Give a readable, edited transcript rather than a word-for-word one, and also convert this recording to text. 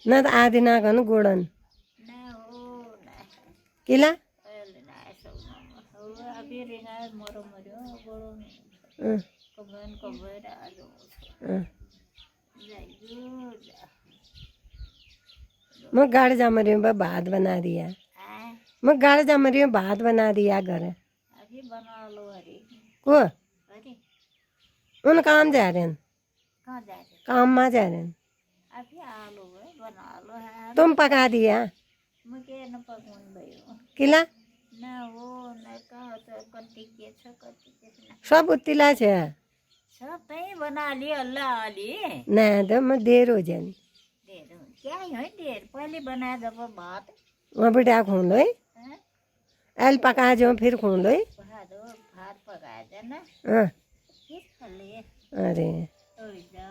न त आधी नागन गोडन ना हो ना किला अहिले ना सब हो अभी रिना मरो मरो गोडो अँ, कबन कबर आज अँ। जाइयो मैं गाड़ी जा रही हूँ भात बना दिया आ मैं गाड़ी जा रही हूँ भात बना दिया घर अभी बना लो अरे को अरे उन काम जा रहे हैं कहाँ जा रहे काम में जा रहे हैं अभी आलू है बना लो है तुम पका दिया मुझे न पकवन भयो किला ना हो न कहाँ तो कति के छ कति के छैन सब उत्तिला छ सबै बना लियो अल्लाह अली ना तो मैं देर हो जाए ढेर क्या है ढेर पहले बना जब भात वहाँ बेटा खून लो हैं? एल पका जो फिर खून लो भात पकाया था ना हाँ फिर खा लिए अरे ओइ जा